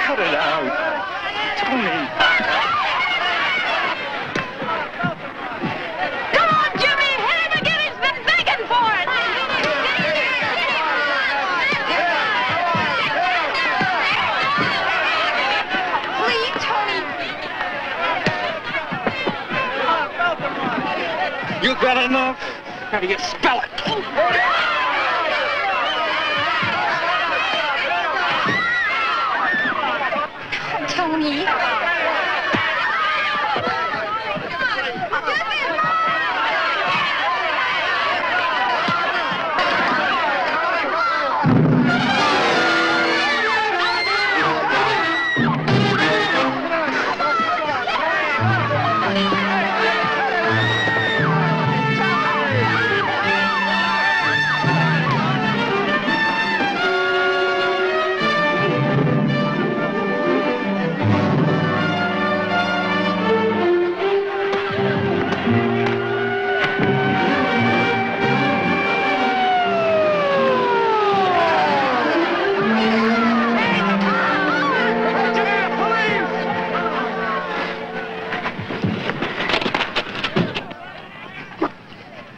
Cut it out. Tony. Come on, Jimmy! Hit him again! He's been begging for it! Please, Tony! You got enough? How do you spell it? Tony.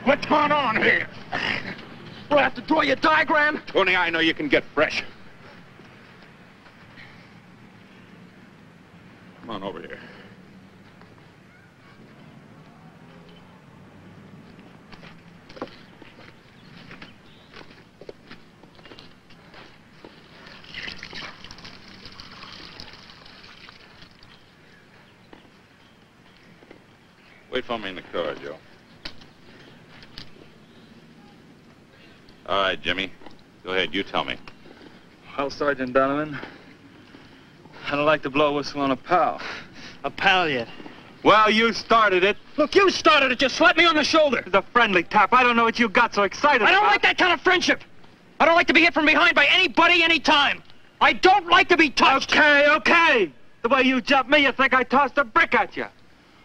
What's going on here? We'll have to draw your diagram? Tony, I know you can get fresh. Come on over here. Wait for me in the car, Joe. All right, Jimmy. Go ahead, you tell me. Well, Sergeant Donovan, I don't like to blow a whistle on a pal. A pal yet? Well, you started it. Look, you started it. Just slap me on the shoulder. It's a friendly tap. I don't know what you got so excited I don't about. like that kind of friendship. I don't like to be hit from behind by anybody, anytime. I don't like to be touched. Okay. The way you jumped me, you think I tossed a brick at you.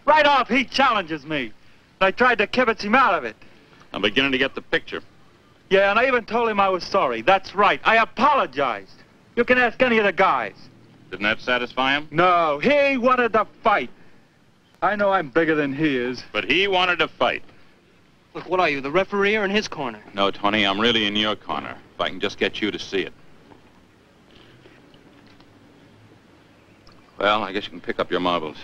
Right off, he challenges me. I tried to kibitz him out of it. I'm beginning to get the picture. Yeah, and I even told him I was sorry. That's right. I apologized. You can ask any of the guys. Didn't that satisfy him? No, he wanted to fight. I know I'm bigger than he is. But he wanted to fight. Look, what are you, the referee or in his corner? No, Tony, I'm really in your corner. If I can just get you to see it. Well, I guess you can pick up your marbles.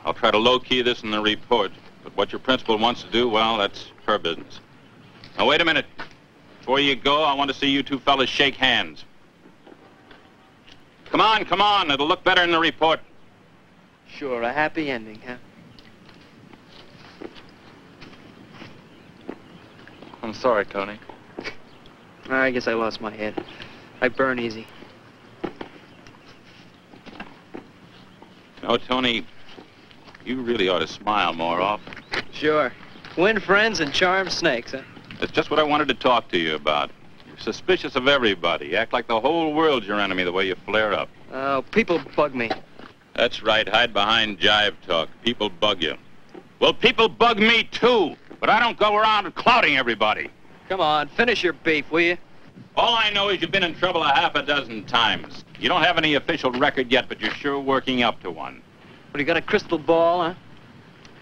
I'll try to low-key this in the report. But what your principal wants to do, well, that's her business. Now, wait a minute. Before you go, I want to see you two fellas shake hands. Come on, come on. It'll look better in the report. Sure, a happy ending, huh? I'm sorry, Tony. I guess I lost my head. I burn easy. No, Tony, you really ought to smile more often. Sure. Win friends and charm snakes, huh? That's just what I wanted to talk to you about. You're suspicious of everybody. You act like the whole world's your enemy the way you flare up. Oh, people bug me. That's right. Hide behind jive talk. People bug you. Well, people bug me, too. But I don't go around clouting everybody. Come on, finish your beef, will you? All I know is you've been in trouble a half a dozen times. You don't have any official record yet, but you're sure working up to one. What, you got a crystal ball, huh?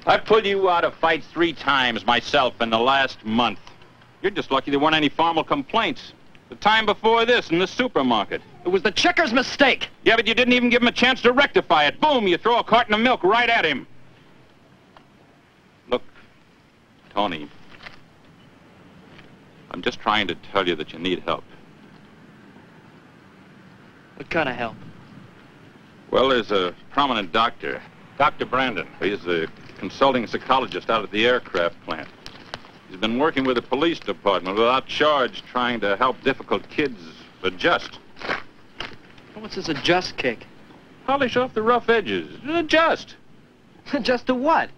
I pulled you out of fights 3 times myself in the last month. You're just lucky there weren't any formal complaints. The time before this in the supermarket. It was the checker's mistake. Yeah, but you didn't even give him a chance to rectify it. Boom, you throw a carton of milk right at him. Look, Tony, I'm just trying to tell you that you need help. What kind of help? Well, there's a prominent doctor, Dr. Brandon. He's the consulting psychologist out at the aircraft plant. He's been working with the police department without charge, trying to help difficult kids adjust. What's this adjust kick? Polish off the rough edges. Adjust. Adjust to what?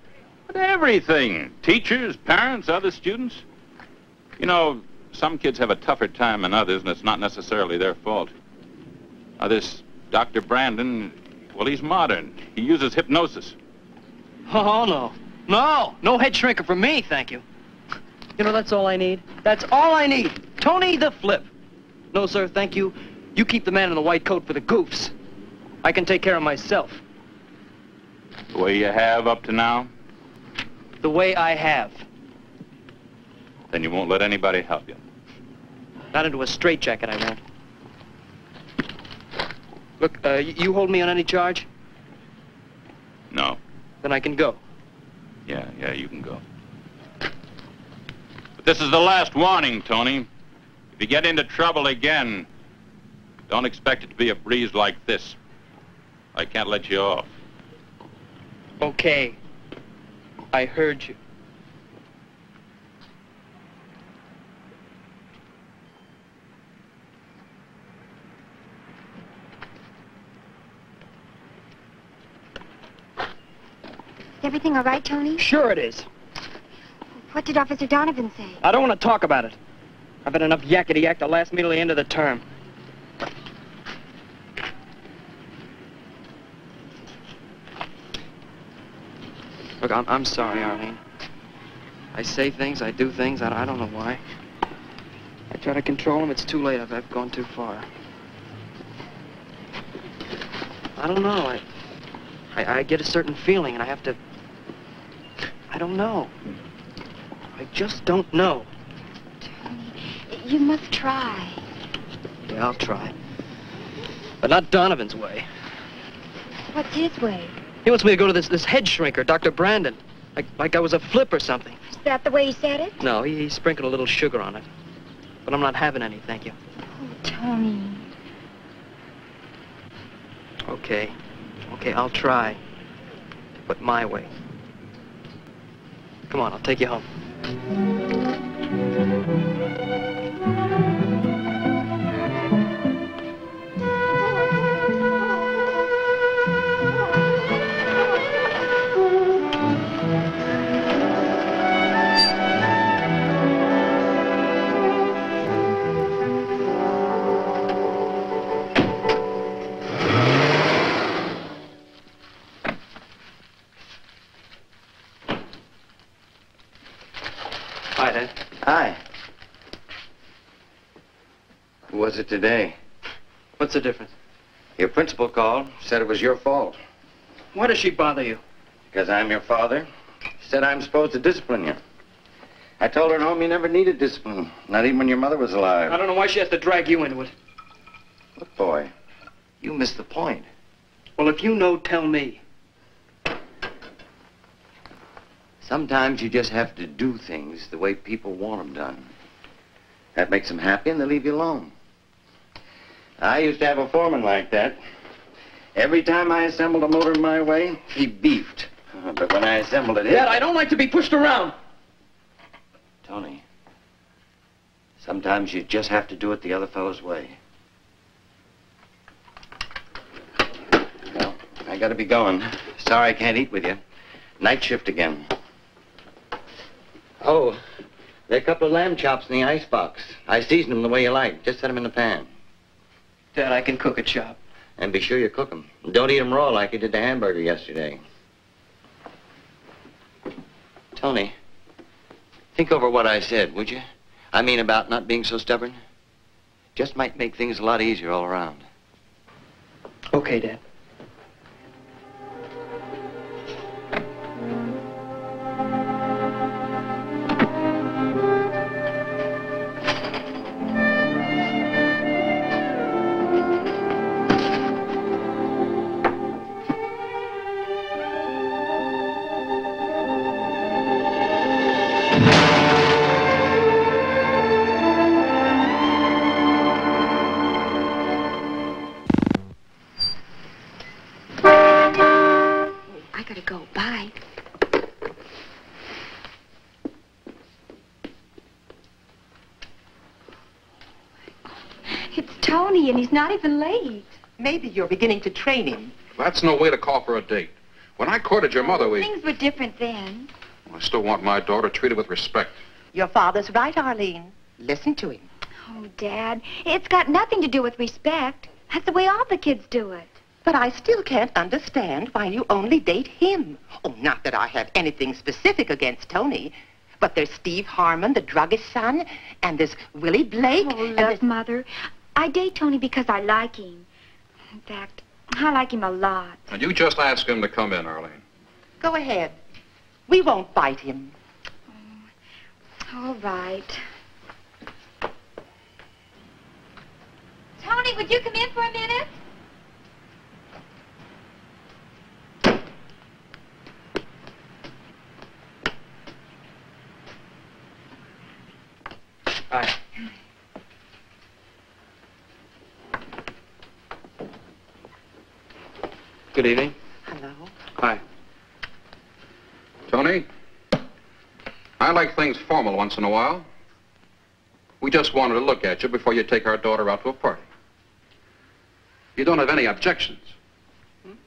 To everything. Teachers, parents, other students. You know, some kids have a tougher time than others, and it's not necessarily their fault. Now, this Dr. Brandon, well, he's modern. He uses hypnosis. Oh, no. No. No head shrinker for me, thank you. You know, that's all I need. That's all I need. Tony the Flip. No, sir, thank you. You keep the man in the white coat for the goofs. I can take care of myself. The way you have up to now? The way I have. Then you won't let anybody help you. Not into a straitjacket, I won't. Look, you hold me on any charge? No. Then I can go. Yeah, you can go. But this is the last warning, Tony. If you get into trouble again, don't expect it to be a breeze like this. I can't let you off. Okay. I heard you. Is everything all right, Tony? Sure it is. What did Officer Donovan say? I don't want to talk about it. I've had enough yakety-yak to last me till the end of the term. Look, I'm sorry, Arlene. I say things, I do things, I don't know why. I try to control them, it's too late. I've gone too far. I don't know. I get a certain feeling, and I have to... I don't know. I just don't know. Tony, you must try. Yeah, I'll try. But not Donovan's way. What's his way? He wants me to go to this head shrinker, Dr. Brandon. Like I was a flip or something. Is that the way he said it? No, he sprinkled a little sugar on it. But I'm not having any, thank you. Oh, Tony. Okay, I'll try. But my way. Come on, I'll take you home. Hi, Dad. Hi. Who was it today? What's the difference? Your principal called, said it was your fault. Why does she bother you? Because I'm your father. She said I'm supposed to discipline you. I told her at home you never needed discipline, not even when your mother was alive. I don't know why she has to drag you into it. Look, boy, you missed the point. Well, if you know, tell me. Sometimes you just have to do things the way people want them done. That makes them happy and they leave you alone. I used to have a foreman like that. Every time I assembled a motor my way, he beefed. But when I assembled it... Dad, I don't like to be pushed around. Tony, sometimes you just have to do it the other fellow's way. Well, I gotta be going. Sorry I can't eat with you. Night shift again. Oh, there are a couple of lamb chops in the icebox. I seasoned them the way you like. Just set them in the pan. Dad, I can cook a chop. And be sure you cook them. Don't eat them raw like you did the hamburger yesterday. Tony, think over what I said, would you? I mean about not being so stubborn. Just might make things a lot easier all around. Okay, Dad. And he's not even late. Maybe you're beginning to train him. That's no way to call for a date. When I courted your mother, Things were different then. I still want my daughter treated with respect. Your father's right, Arlene. Listen to him. Oh, Dad, it's got nothing to do with respect. That's the way all the kids do it. But I still can't understand why you only date him. Oh, not that I have anything specific against Tony. But there's Steve Harmon, the druggist's son, and there's Willie Blake. Oh, look, Mother, I date Tony because I like him. In fact, I like him a lot. And you just ask him to come in, Arlene. Go ahead. We won't bite him. All right. Tony, would you come in for a minute? Hi. Good evening. Hello. Hi. Tony, I like things formal once in a while. We just wanted to look at you before you take our daughter out to a party. You don't have any objections?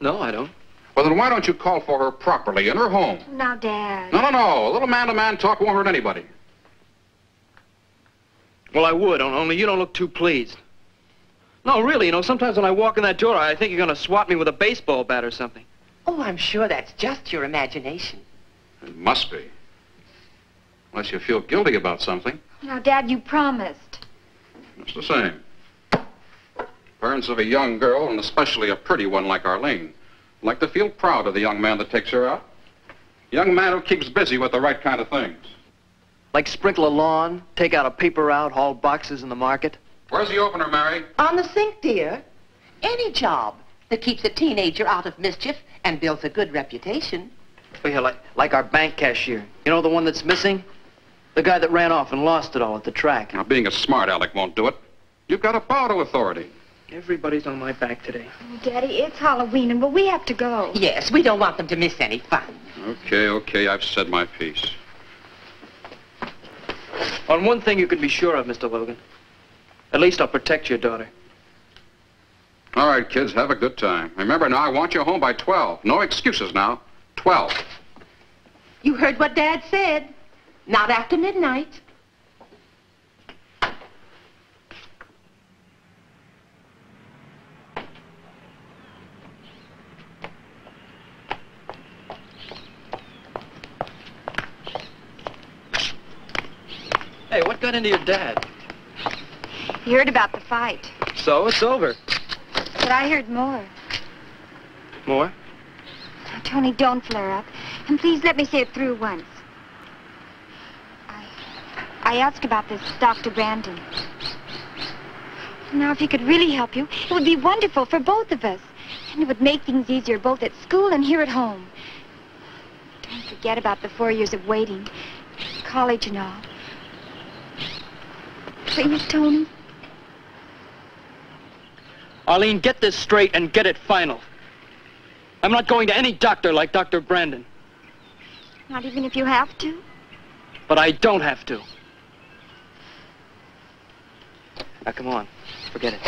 No, I don't. Well, then why don't you call for her properly in her home? Now, Dad. No. A little man-to-man talk won't hurt anybody. Well, I would, only you don't look too pleased. No, really, sometimes when I walk in that door, I think you're going to swat me with a baseball bat or something. Oh, I'm sure that's just your imagination. It must be. Unless you feel guilty about something. Now, Dad, you promised. It's the same. Parents of a young girl, and especially a pretty one like Arlene, like to feel proud of the young man that takes her out. Young man who keeps busy with the right kind of things. Like sprinkle a lawn, take out a paper route, haul boxes in the market. Where's the opener, Mary? On the sink, dear. Any job that keeps a teenager out of mischief and builds a good reputation. Oh, yeah, like our bank cashier. You know, the one that's missing? The guy that ran off and lost it all at the track. Now, being a smart aleck won't do it. You've got to bow to authority. Everybody's on my back today. Oh, Daddy, it's Halloween, and we have to go. Yes, we don't want them to miss any fun. Okay, I've said my piece. On one thing you can be sure of, Mr. Logan. At least I'll protect your daughter. All right, kids, have a good time. Remember now, I want you home by 12. No excuses now. 12. You heard what Dad said. Not after midnight. Hey, what got into your dad? He heard about the fight. So, it's over. But I heard more. More? Now, Tony, don't flare up. And please let me say it through once. I asked about this Dr. Brandon. Now, if he could really help you, it would be wonderful for both of us. And it would make things easier both at school and here at home. Don't forget about the 4 years of waiting. College and all. Please, Tony. Arlene, get this straight and get it final. I'm not going to any doctor like Dr. Brandon. Not even if you have to? But I don't have to. Now, come on. Forget it.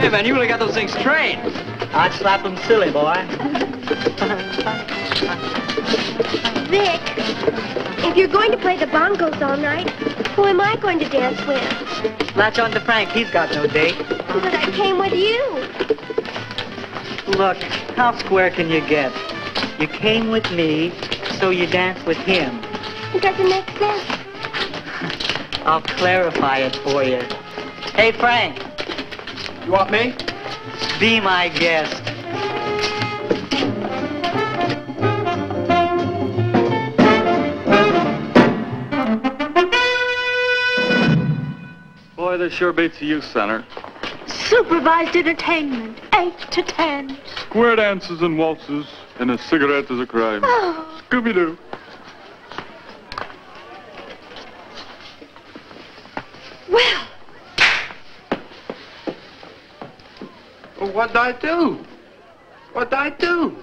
Hey, man, you really got those things trained. I'd slap them silly, boy. Vic, if you're going to play the bongos all night, who am I going to dance with? Latch on to Frank. He's got no date. But I came with you. Look, how square can you get? You came with me, so you dance with him. It doesn't make sense. I'll clarify it for you. Hey, Frank. You want me? Be my guest. Boy, this sure beats the youth center. Supervised entertainment, 8 to 10. Square dances and waltzes, and a cigarette is a crime. Oh. Scooby-Doo. what'd I do? What'd I do?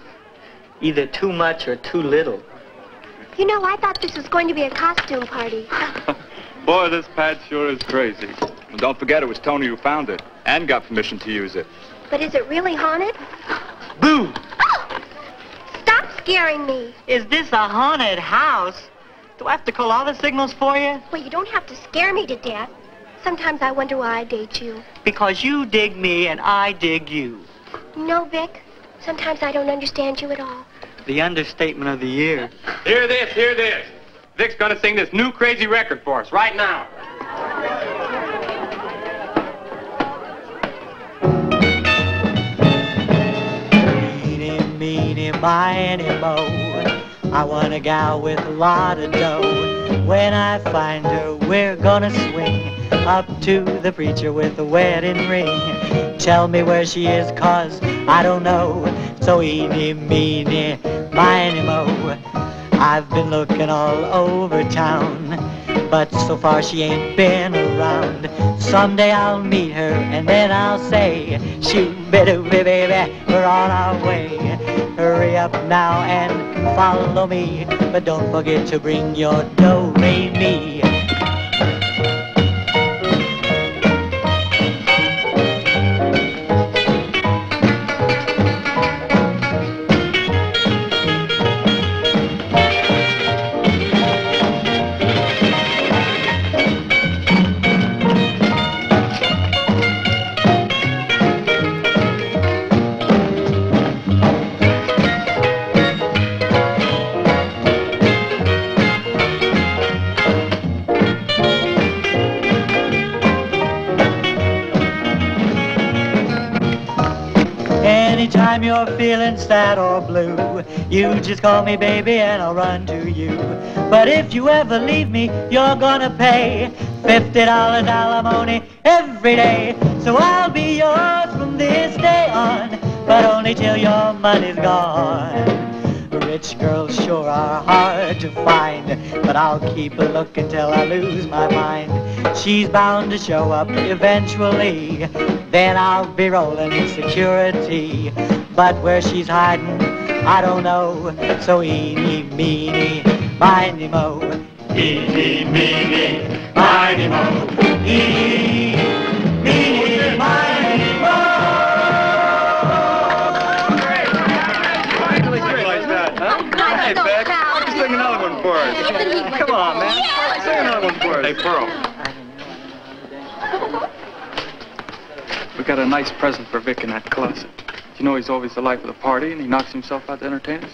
Either too much or too little. You know, I thought this was going to be a costume party. Boy, this pad sure is crazy. Well, don't forget it was Tony who found it and got permission to use it. But is it really haunted? Boo! Oh! Stop scaring me. Is this a haunted house? Do I have to call all the signals for you? Well, you don't have to scare me to death. Sometimes I wonder why I date you. Because you dig me and I dig you. No, Vic. Sometimes I don't understand you at all. The understatement of the year. Hear this, hear this. Vic's gonna sing this new crazy record for us right now. Meeny, meeny, miny, mo. I want a gal with a lot of dough. When I find her, we're gonna swing up to the preacher with a wedding ring. Tell me where she is, 'cause I don't know. So eeny, meeny, miny, mo. I've been looking all over town, but so far she ain't been around. Someday I'll meet her and then I'll say, shoo-ba-doo-ba, baby, we're on our way. Hurry up now and follow me, but don't forget to bring your do-re-mi. Anytime you're feeling sad or blue, you just call me, baby, and I'll run to you. But if you ever leave me, you're gonna pay $50 alimony every day. So I'll be yours from this day on, but only till your money's gone. Rich girls sure are hard to find, but I'll keep a look until I lose my mind. She's bound to show up eventually, then I'll be rolling in security. But where she's hiding, I don't know. So eeny, meeny, miny, mo. Eeny, meeny, miny, mo. Eeny, meeny, miny, mo. Hey, Beck, sing another one for us. Come on, man. Sing another one for us. Hey, Pearl. We got a nice present for Vic in that closet. You know he's always the life of the party, and he knocks himself out to entertain us?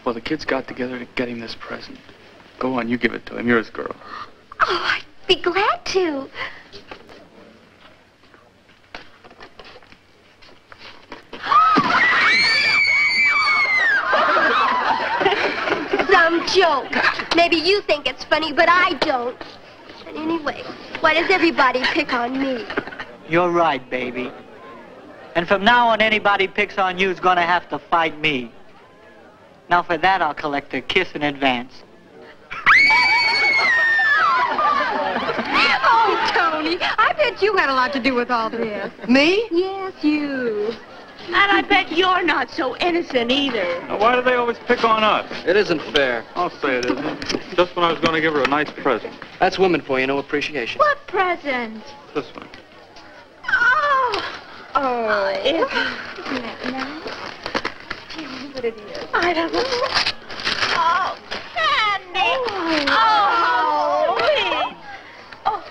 Well, the kids got together to get him this present. Go on, you give it to him. You're his girl. Oh, I'd be glad to. Some joke. Maybe you think it's funny, but I don't. And anyway, why does everybody pick on me? You're right, baby. And from now on, anybody picks on you is gonna have to fight me. Now for that, I'll collect a kiss in advance. Oh, Tony, I bet you had a lot to do with all this. Me? Yes, you. And I bet you're not so innocent either. Now, why do they always pick on us? It isn't fair. I'll say it isn't. Just when I was going to give her a nice present. That's women for you, no appreciation. What present? This one. Oh, Isn't that nice? Tell me what it is. I don't know. Oh, Sandy. Oh, sweet. Oh.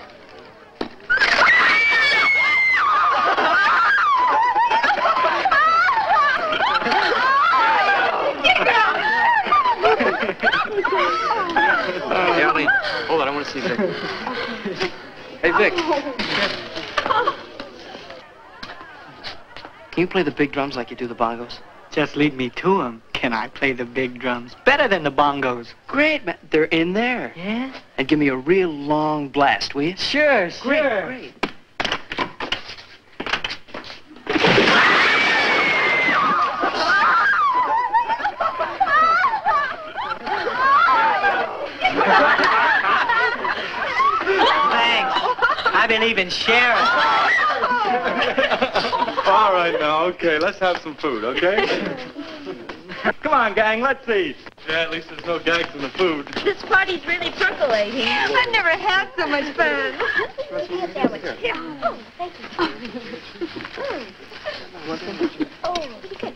Hey, Arlene, hold on, I want to see Vic. Hey, Vic. Can you play the big drums like you do the bongos? Just lead me to them. Can I play the big drums? Better than the bongos. Great, man. They're in there. Yeah? And give me a real long blast, will you? Sure, Great, sure. great. Thanks. I believe in sharing. All right, now, okay. Let's have some food, okay? Come on, gang, let's eat. Yeah, at least there's no gags in the food. This party's really percolating. I've never had so much fun. Oh, thank you. Oh, good.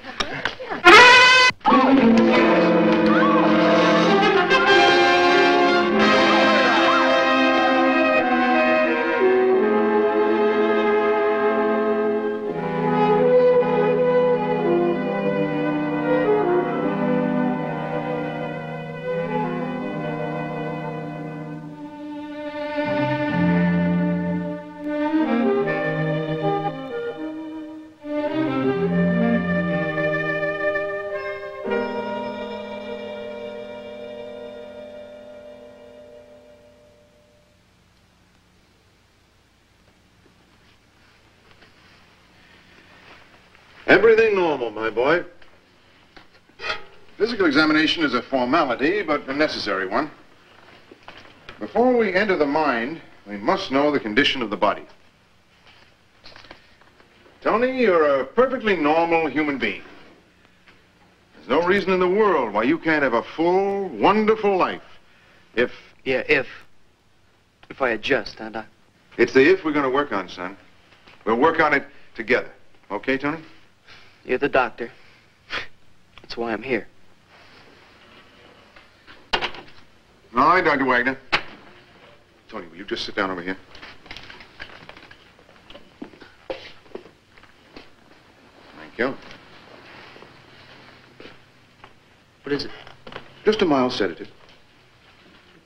Everything normal, my boy. Physical examination is a formality, but a necessary one. Before we enter the mind, we must know the condition of the body. Tony, you're a perfectly normal human being. There's no reason in the world why you can't have a full, wonderful life. If... Yeah, if I adjust, huh, Doc? It's the if we're going to work on, son. We'll work on it together. Okay, Tony? You're the doctor. That's why I'm here. All right, Dr. Wagner. Tony, will you just sit down over here? Thank you. What is it? Just a mild sedative.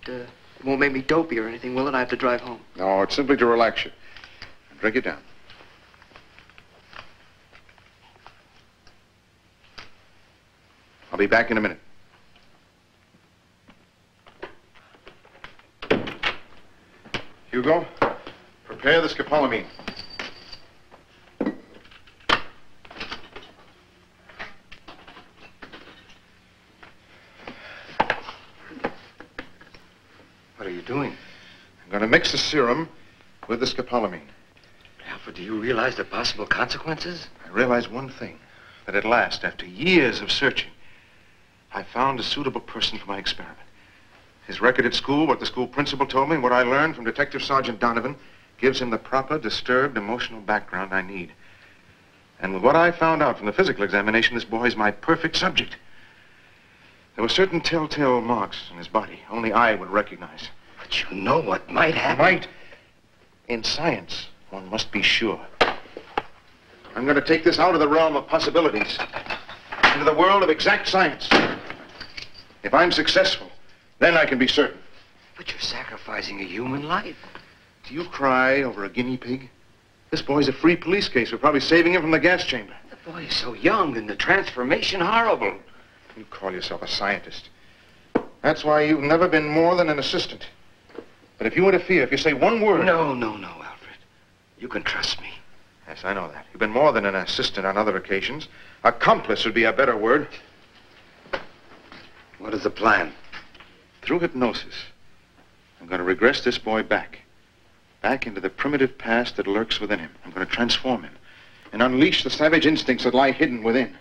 It won't make me dopey or anything, will it? I have to drive home. No, it's simply to relax you. Drink it down. I'll be back in a minute. Hugo, prepare the scopolamine. What are you doing? I'm going to mix the serum with the scopolamine. Alfred, do you realize the possible consequences? I realize one thing, that at last, after years of searching, I found a suitable person for my experiment. His record at school, what the school principal told me, and what I learned from Detective Sergeant Donovan, gives him the proper, disturbed, emotional background I need. And with what I found out from the physical examination, this boy's my perfect subject. There were certain telltale marks on his body only I would recognize. But you know what might happen. Might? In science, one must be sure. I'm going to take this out of the realm of possibilities, into the world of exact science. If I'm successful, then I can be certain. But you're sacrificing a human life. Do you cry over a guinea pig? This boy's a free police case. We're probably saving him from the gas chamber. The boy is so young and the transformation horrible. You call yourself a scientist. That's why you've never been more than an assistant. But if you interfere, if you say one word... No, Alfred. You can trust me. Yes, I know that. You've been more than an assistant on other occasions. Accomplice would be a better word. What is the plan? Through hypnosis, I'm going to regress this boy back into the primitive past that lurks within him. I'm going to transform him and unleash the savage instincts that lie hidden within.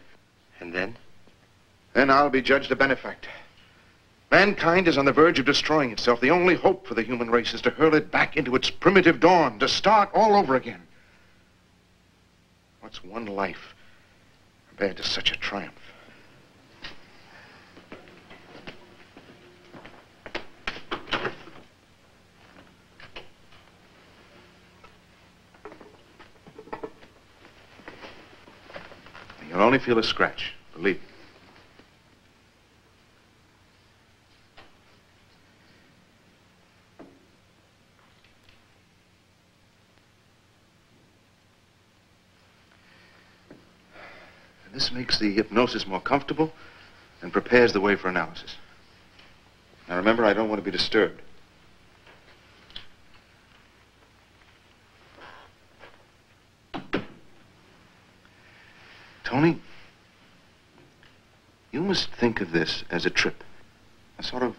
And then? Then I'll be judged a benefactor. Mankind is on the verge of destroying itself. The only hope for the human race is to hurl it back into its primitive dawn, to start all over again. What's one life compared to such a triumph? You'll only feel a scratch, believe me. And this makes the hypnosis more comfortable and prepares the way for analysis. Now remember, I don't want to be disturbed. Tony, you must think of this as a trip, a sort of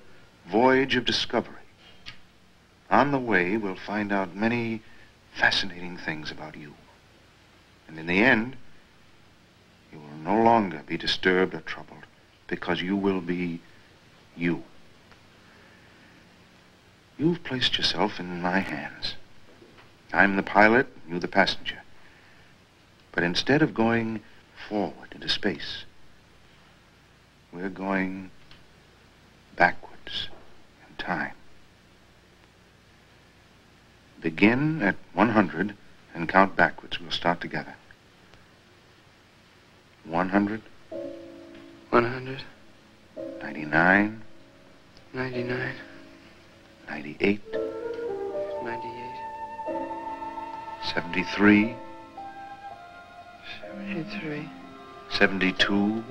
voyage of discovery. On the way, we'll find out many fascinating things about you. And in the end, You will no longer be disturbed or troubled, because you will be you. You've placed yourself in my hands. I'm the pilot, you the passenger. But instead of going forward into space, we're going backwards in time. Begin at 100 and count backwards. We'll start together. 100. 100. 99. 99. 98. 98. 73. 73. 72.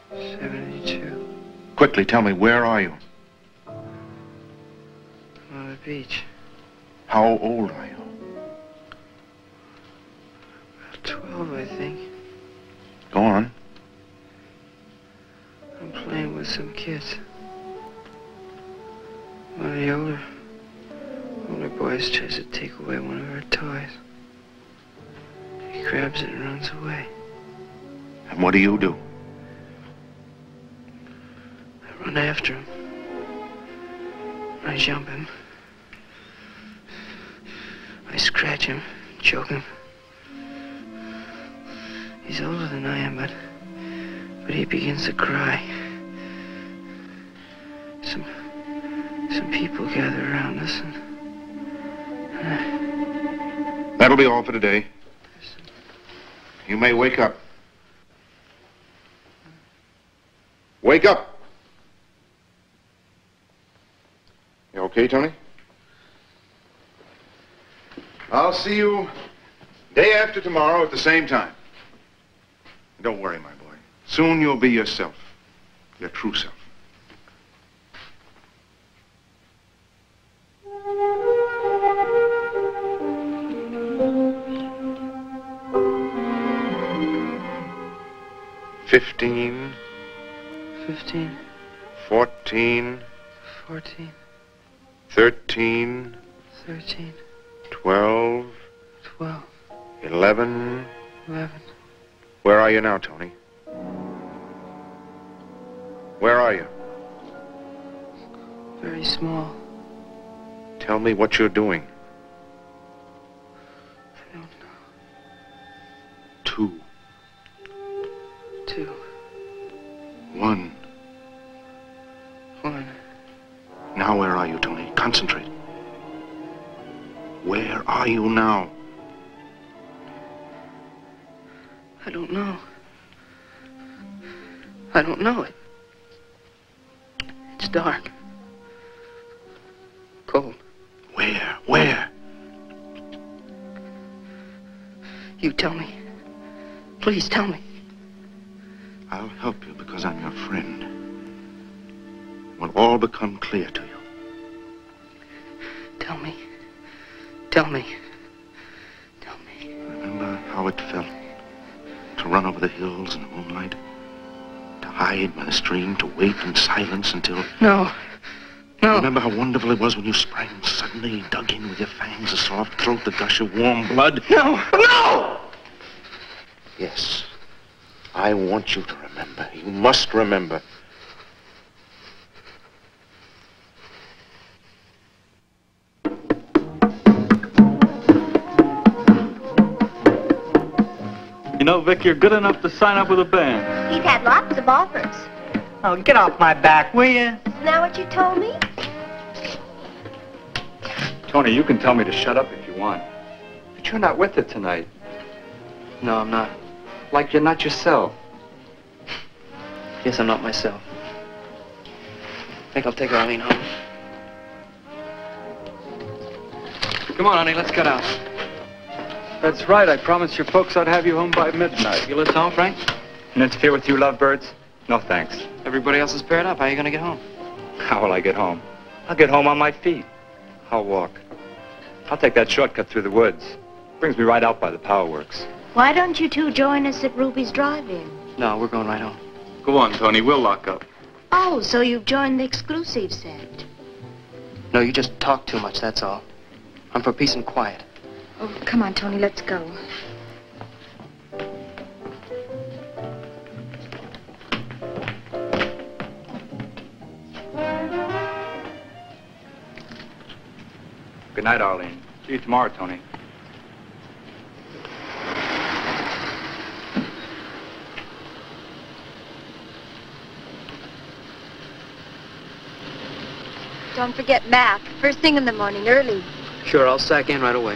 72. Quickly, tell me, where are you? On the beach. How old are you? 12, I think. Go on. I'm playing with some kids. One of the older boys tries to take away one of our toys. He grabs it and runs away. And what do you do? I run after him. I jump him. I scratch him, choke him. He's older than I am, but he begins to cry. Some people gather around us and That'll be all for today. You may wake up. Wake up! You okay, Tony? I'll see you day after tomorrow at the same time. Don't worry, my boy. Soon you'll be yourself. Your true self. Fifteen. 15. 14. 14. 13. 13. 12. 12. 11. 11. Where are you now, Tony? Where are you? Very small. Tell me what you're doing. I don't know. 2. 2. 1. 1. Now where are you, Tony? Concentrate. Where are you now? I don't know. I don't know it. It's dark. Cold. Where? Where? You tell me. Please tell me. I'll help you because I'm your friend. It will all become clear to you. Tell me. Tell me. Tell me. Remember how it felt to run over the hills in the moonlight? To hide by the stream, to wait in silence until... No. No. Remember how wonderful it was when you sprang suddenly, dug in with your fangs, a soft throat, the gush of warm blood? No. No! Yes. I want you to remember. You must remember. You know, Vic, you're good enough to sign up with a band. He's had lots of offers. Oh, get off my back, will you? Isn't that what you told me? Tony, you can tell me to shut up if you want. But you're not with it tonight. No, I'm not. Like you're not yourself. Yes, I'm not myself. I think I'll take Arlene home. Come on, honey, let's get out. That's right. I promised your folks I'd have you home by midnight. You lift home, Frank? And interfere with you lovebirds? No, thanks. Everybody else is paired up. How are you going to get home? How will I get home? I'll get home on my feet. I'll walk. I'll take that shortcut through the woods. Brings me right out by the power works. Why don't you two join us at Ruby's Drive-In? No, we're going right home. Go on, Tony. We'll lock up. Oh, so you've joined the exclusive set. No, you just talk too much, that's all. I'm for peace and quiet. Oh, come on, Tony, let's go. Good night, Arlene. See you tomorrow, Tony. Don't forget math. First thing in the morning, early. Sure, I'll sack in right away.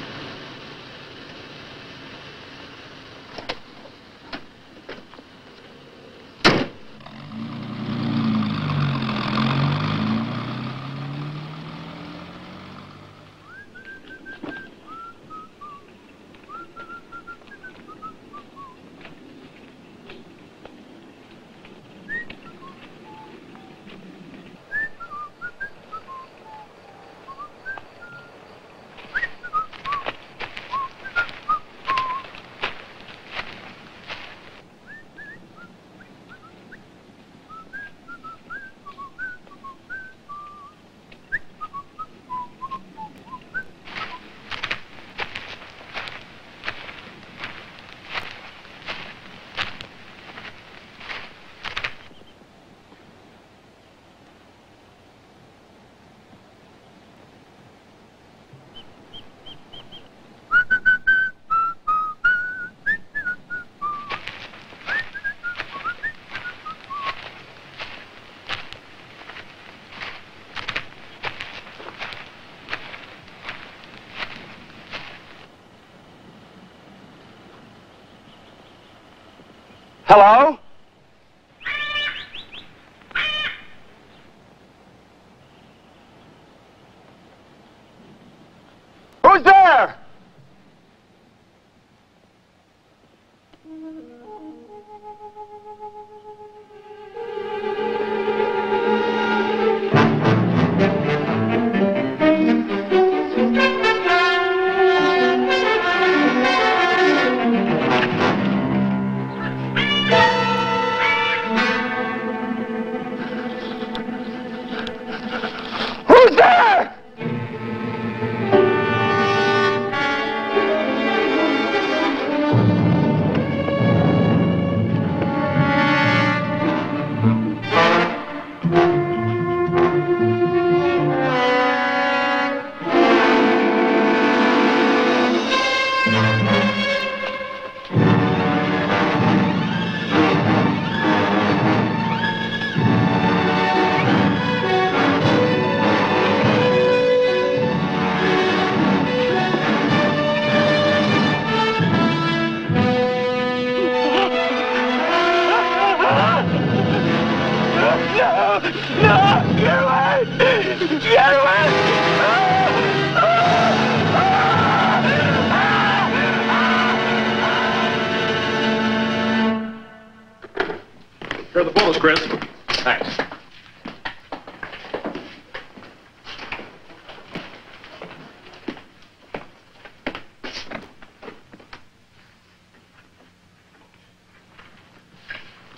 Hello? Who's there? Who's there? Here are the photos, Chris. Thanks.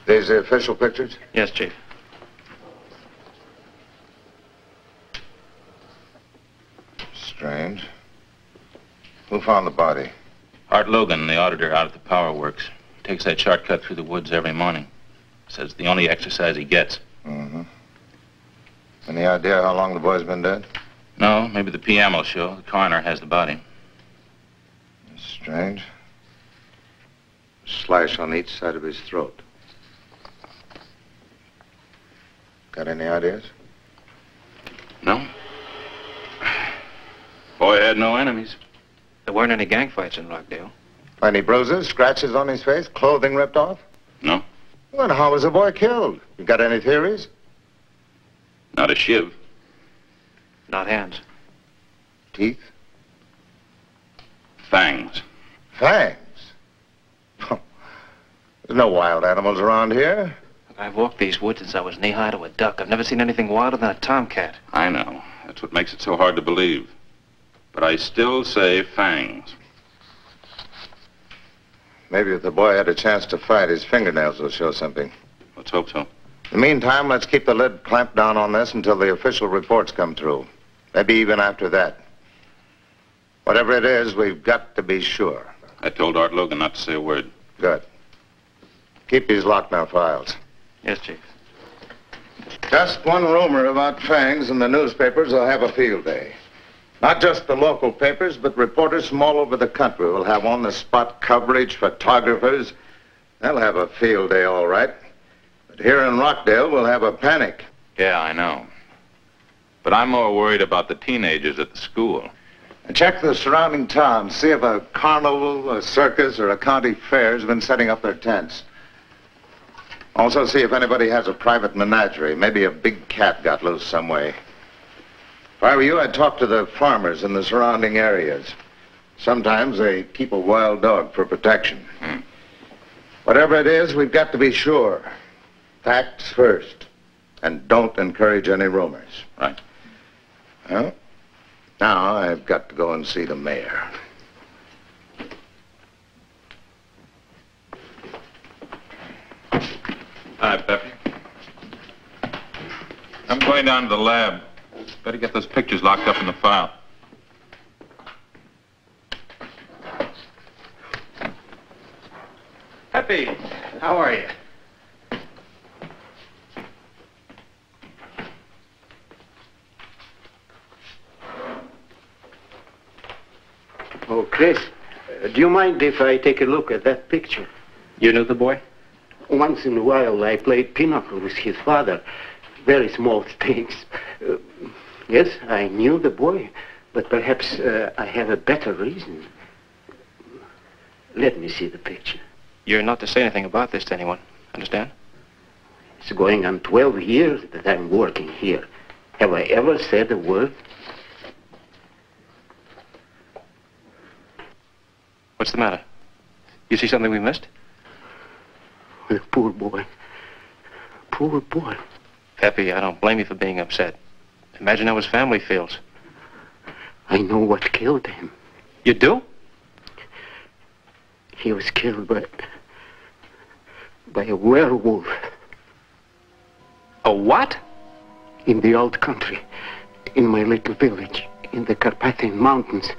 These the official pictures? Yes, Chief. Strange. Who found the body? Art Logan, the auditor out at the power works. Takes that shortcut through the woods every morning. Says the only exercise he gets. Mm-hmm. Any idea how long the boy's been dead? No, maybe the PM will show. The coroner has the body. Strange. Slash on each side of his throat. Got any ideas? No. Boy had no enemies. There weren't any gang fights in Rockdale. Any bruises, scratches on his face, clothing ripped off? No. Well, then how was the boy killed? You got any theories? Not a shiv. Not hands. Teeth? Fangs. Fangs? There's no wild animals around here. I've walked these woods since I was knee-high to a duck. I've never seen anything wilder than a tomcat. I know. That's what makes it so hard to believe. But I still say fangs. Maybe if the boy had a chance to fight, his fingernails will show something. Let's hope so. In the meantime, let's keep the lid clamped down on this until the official reports come through. Maybe even after that. Whatever it is, we've got to be sure. I told Art Logan not to say a word. Good. Keep these locked in our files. Yes, Chief. Just one rumor about fangs in the newspapers will have a field day. Not just the local papers, but reporters from all over the country will have on-the-spot coverage, photographers. They'll have a field day, all right. But here in Rockdale, we'll have a panic. Yeah, I know. But I'm more worried about the teenagers at the school. And check the surrounding towns. See if a carnival, a circus, or a county fair has been setting up their tents. Also see if anybody has a private menagerie. Maybe a big cat got loose some way. If I were you, I'd talk to the farmers in the surrounding areas. Sometimes they keep a wild dog for protection. Whatever it is, we've got to be sure. Facts first. And don't encourage any rumors. Right. Well, now I've got to go and see the mayor. Hi, Peppy. I'm going down to the lab. Better get those pictures locked up in the file. Peppy, how are you? Oh, Chris, do you mind if I take a look at that picture? You know the boy? Once in a while, I played pinochle with his father. Very small stakes. Yes, I knew the boy, but perhaps I have a better reason. Let me see the picture. You're not to say anything about this to anyone, understand? It's going on 12 years that I'm working here. Have I ever said a word? What's the matter? You see something we missed? The poor boy. Poor boy. Peppy, I don't blame you for being upset. Imagine how his family feels. I know what killed him. You do? He was killed by a werewolf. A what? In the old country, in my little village, in the Carpathian Mountains,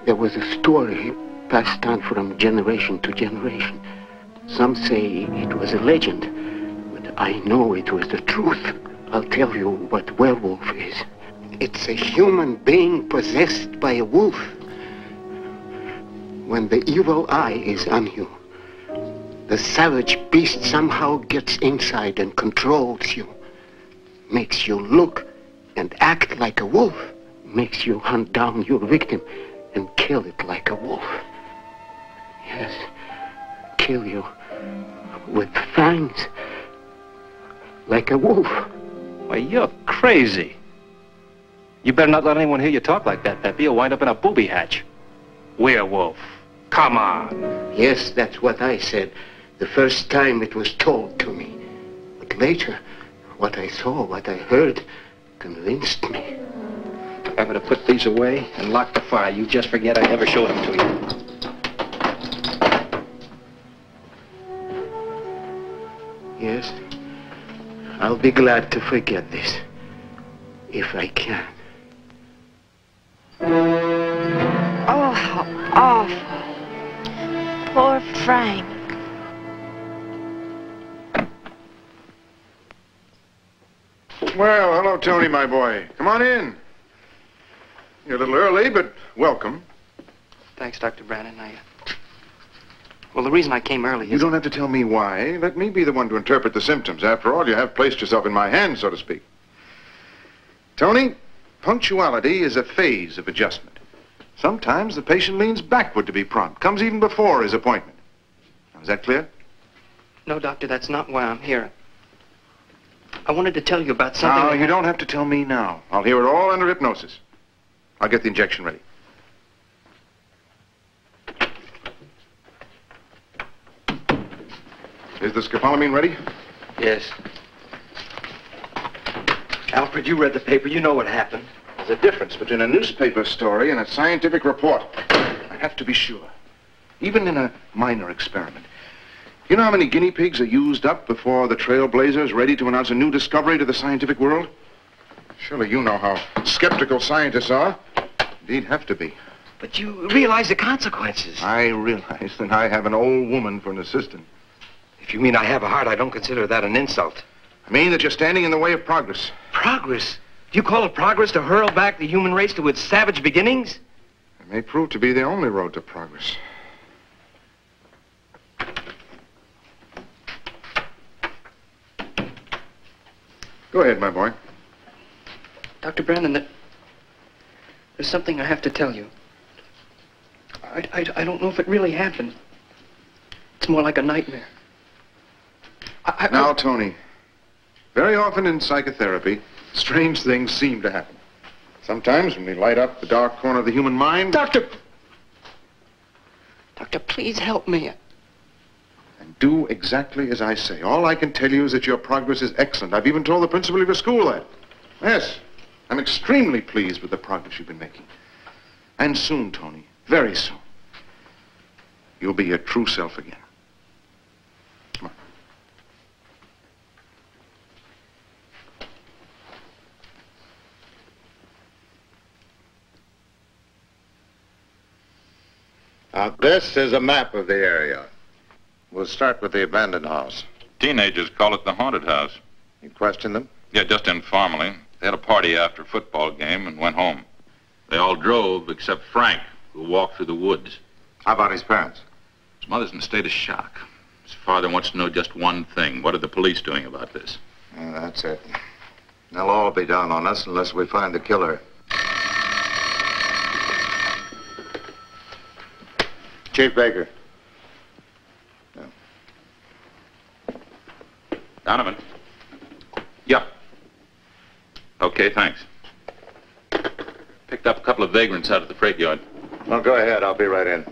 there was a story passed on from generation to generation. Some say it was a legend, but I know it was the truth. I'll tell you what werewolf is. It's a human being possessed by a wolf. When the evil eye is on you, the savage beast somehow gets inside and controls you. Makes you look and act like a wolf. Makes you hunt down your victim and kill it like a wolf. Yes, kill you with fangs like a wolf. Why, you're crazy. You better not let anyone hear you talk like that, Peppy. You'll wind up in a booby hatch. Werewolf. Come on. Yes, that's what I said the first time it was told to me. But later, what I saw, what I heard, convinced me. I'm going to put these away and lock the file. You just forget I ever showed them to you. Yes, I'll be glad to forget this, if I can. Oh, how awful. Poor Frank. Well, hello, Tony, my boy. Come on in. You're a little early, but welcome. Thanks, Dr. Brandon. Well, the reason I came early is... You don't have to tell me why. Let me be the one to interpret the symptoms. After all, you have placed yourself in my hands, so to speak. Tony, punctuality is a phase of adjustment. Sometimes the patient leans backward to be prompt, comes even before his appointment. Now, is that clear? No, Doctor, that's not why I'm here. I wanted to tell you about something... No, you don't have to tell me now. I'll hear it all under hypnosis. I'll get the injection ready. Is the scopolamine ready? Yes. Alfred, you read the paper. You know what happened. There's a difference between a newspaper story and a scientific report. I have to be sure. Even in a minor experiment. You know how many guinea pigs are used up before the trailblazer is ready to announce a new discovery to the scientific world? Surely you know how skeptical scientists are. Indeed, have to be. But you realize the consequences. I realize that I have an old woman for an assistant. If you mean I have a heart, I don't consider that an insult. I mean that you're standing in the way of progress. Progress? Do you call it progress to hurl back the human race to its savage beginnings? It may prove to be the only road to progress. Go ahead, my boy. Dr. Brandon, there's something I have to tell you. I don't know if it really happened. It's more like a nightmare. Now, Tony, very often in psychotherapy, strange things seem to happen. Sometimes when we light up the dark corner of the human mind... Doctor, please help me. And do exactly as I say. All I can tell you is that your progress is excellent. I've even told the principal of your school that. Yes, I'm extremely pleased with the progress you've been making. And soon, Tony, very soon, you'll be your true self again. Come on. Now, this is a map of the area. We'll start with the abandoned house. Teenagers call it the haunted house. You questioned them? Yeah, just informally. They had a party after a football game and went home. They all drove except Frank, who walked through the woods. How about his parents? His mother's in a state of shock. His father wants to know just one thing. What are the police doing about this? Yeah, that's it. They'll all be down on us unless we find the killer. Chief Baker. Donovan. Yeah. Okay, thanks. Picked up a couple of vagrants out at the freight yard. Well, go ahead. I'll be right in.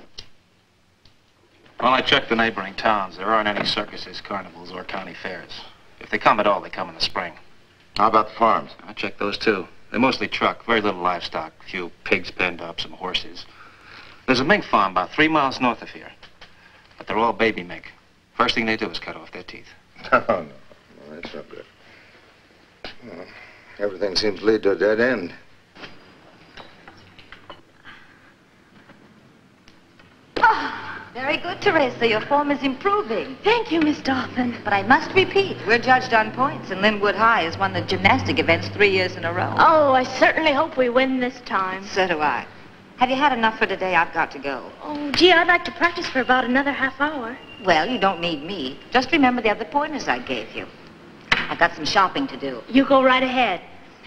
Well, I checked the neighboring towns. There aren't any circuses, carnivals, or county fairs. If they come at all, they come in the spring. How about the farms? I checked those, too. They're mostly truck, very little livestock. A few pigs penned up, some horses. There's a mink farm about 3 miles north of here. But they're all baby mink. First thing they do is cut off their teeth. No, that's not good. Well, everything seems to lead to a dead end. Very good, Teresa. Your form is improving. Thank you, Miss Dolphin. But I must repeat, we're judged on points, and Linwood High has won the gymnastic events 3 years in a row. Oh, I certainly hope we win this time. So do I. Have you had enough for today? I've got to go. Oh, gee, I'd like to practice for about another half hour. Well, you don't need me. Just remember the other pointers I gave you. I've got some shopping to do. You go right ahead.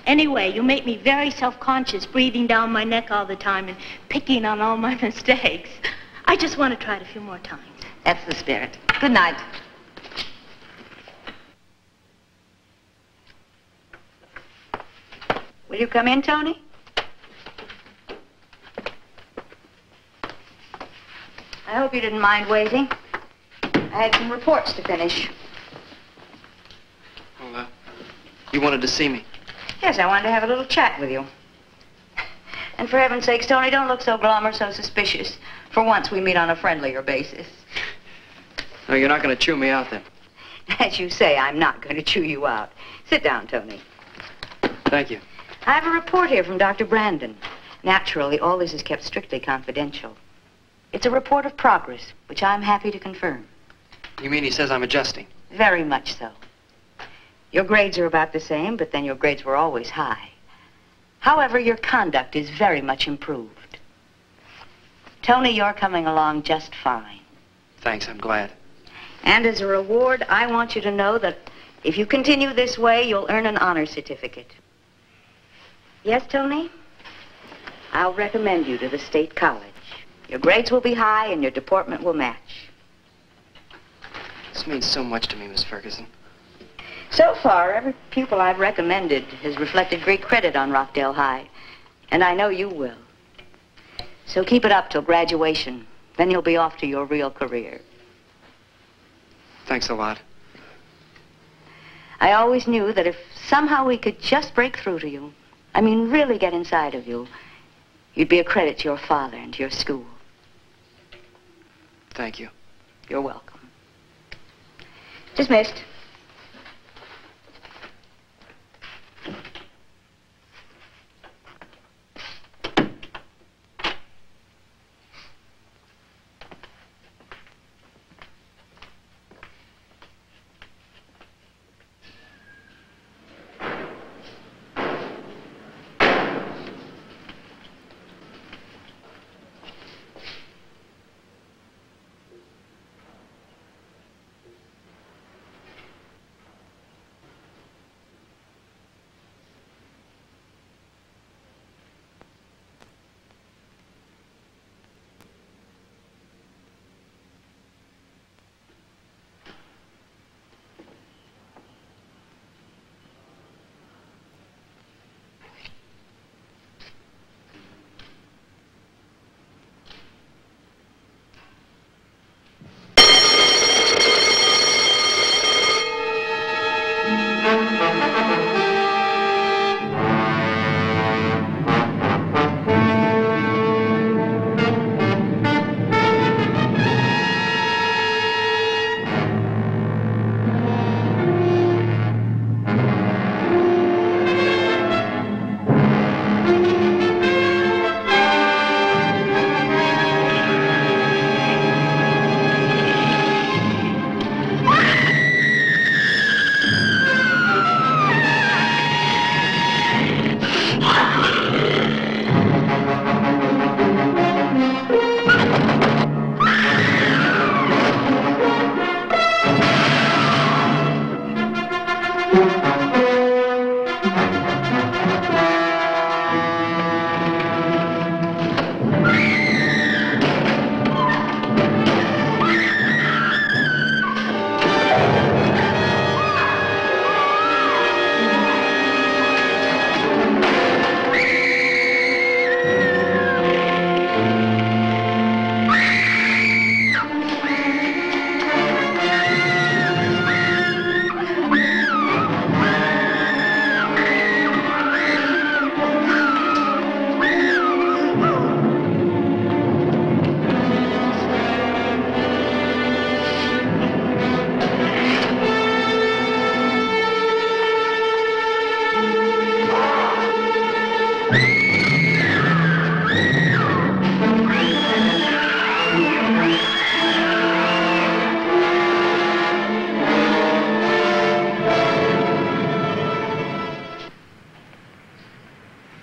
Anyway, you make me very self-conscious, breathing down my neck all the time and picking on all my mistakes. I just want to try it a few more times. That's the spirit. Good night. Will you come in, Tony? I hope you didn't mind waiting. I had some reports to finish. Well, you wanted to see me. Yes, I wanted to have a little chat with you. And for heaven's sakes, Tony, don't look so glum or so suspicious. For once, we meet on a friendlier basis. No, you're not going to chew me out then. As you say, I'm not going to chew you out. Sit down, Tony. Thank you. I have a report here from Dr. Brandon. Naturally, all this is kept strictly confidential. It's a report of progress, which I'm happy to confirm. You mean he says I'm adjusting? Very much so. Your grades are about the same, but then your grades were always high. However, your conduct is very much improved. Tony, you're coming along just fine. Thanks, I'm glad. And as a reward, I want you to know that if you continue this way, you'll earn an honor certificate. Yes, Tony? I'll recommend you to the state college. Your grades will be high and your deportment will match. This means so much to me, Miss Ferguson. So far, every pupil I've recommended has reflected great credit on Rockdale High. And I know you will. So keep it up till graduation. Then you'll be off to your real career. Thanks a lot. I always knew that if somehow we could just break through to you, I mean really get inside of you, you'd be a credit to your father and to your school. Thank you. You're welcome. Dismissed.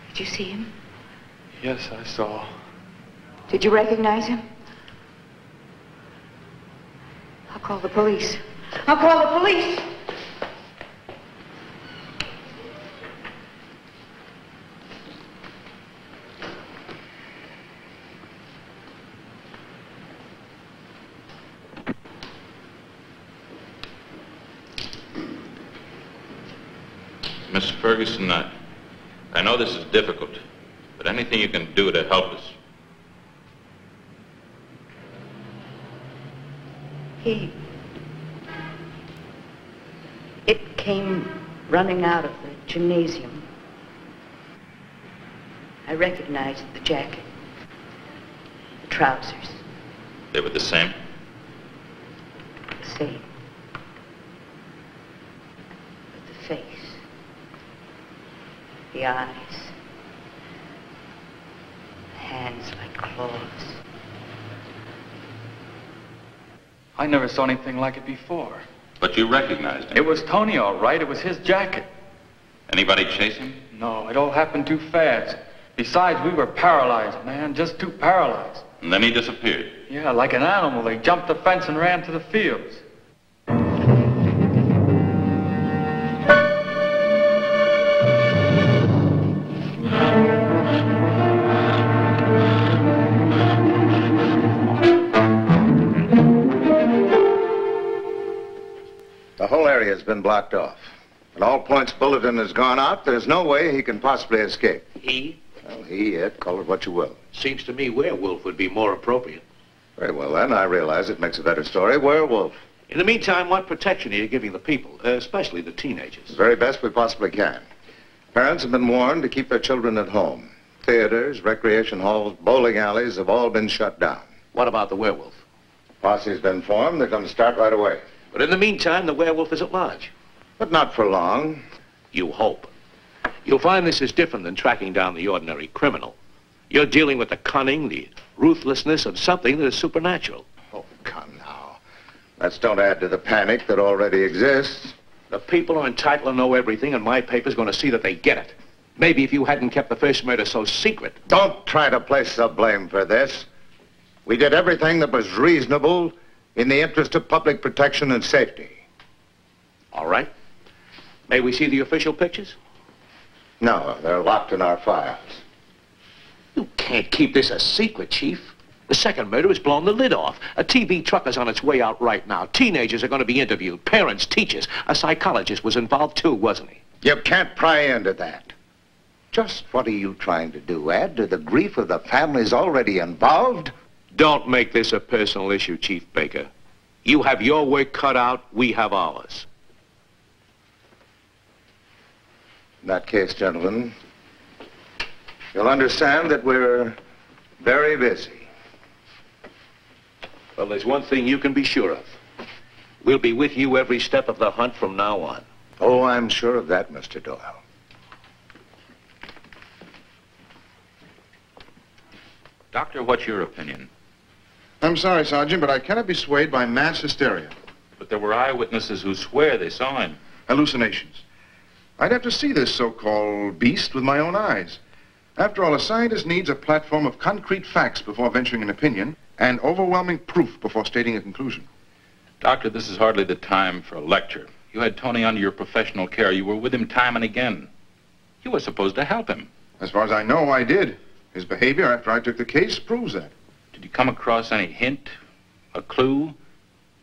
Did you see him? Yes, I saw. Did you recognize him? I'll call the police. I'll call the police! Miss Ferguson, I know this is difficult, but anything you can do to help us. It came running out of the gymnasium. I recognized the jacket, the trousers, They were the same? the same. But the face, the eyes, hands like claws. I never saw anything like it before. But you recognized him. It was Tony, all right. It was his jacket. Anybody chase him? No, it all happened too fast. Besides, we were paralyzed, man, just too paralyzed. And then he disappeared. Yeah, like an animal. They jumped the fence and ran to the fields. The whole area has been blocked off. An all-points bulletin has gone out. There's no way he can possibly escape. He? Well, he, it, call it what you will. Seems to me werewolf would be more appropriate. Very well, then. I realize it makes a better story. Werewolf. In the meantime, what protection are you giving the people, especially the teenagers? The very best we possibly can. Parents have been warned to keep their children at home. Theaters, recreation halls, bowling alleys have all been shut down. What about the werewolf? Posse's been formed. They're going to start right away. But in the meantime, the werewolf is at large. But not for long. You hope. You'll find this is different than tracking down the ordinary criminal. You're dealing with the cunning, the ruthlessness of something that is supernatural. Oh, come now. Let's don't add to the panic that already exists. The people are entitled to know everything, and my paper's going to see that they get it. Maybe if you hadn't kept the first murder so secret. Don't try to place the blame for this. We did everything that was reasonable in the interest of public protection and safety. All right. May we see the official pictures? No, they're locked in our files. You can't keep this a secret, Chief. The second murder has blown the lid off. A TV trucker's on its way out right now. Teenagers are going to be interviewed. Parents, teachers. A psychologist was involved too, wasn't he? You can't pry into that. Just what are you trying to do? Add to the grief of the families already involved? Don't make this a personal issue, Chief Baker. You have your work cut out, we have ours. In that case, gentlemen, you'll understand that we're very busy. Well, there's one thing you can be sure of. We'll be with you every step of the hunt from now on. Oh, I'm sure of that, Mr. Doyle. Doctor, what's your opinion? I'm sorry, Sergeant, but I cannot be swayed by mass hysteria. But there were eyewitnesses who swear they saw him. Hallucinations. I'd have to see this so-called beast with my own eyes. After all, a scientist needs a platform of concrete facts before venturing an opinion and overwhelming proof before stating a conclusion. Doctor, this is hardly the time for a lecture. You had Tony under your professional care. You were with him time and again. You were supposed to help him. As far as I know, I did. His behavior after I took the case proves that. Did you come across any hint, a clue? Did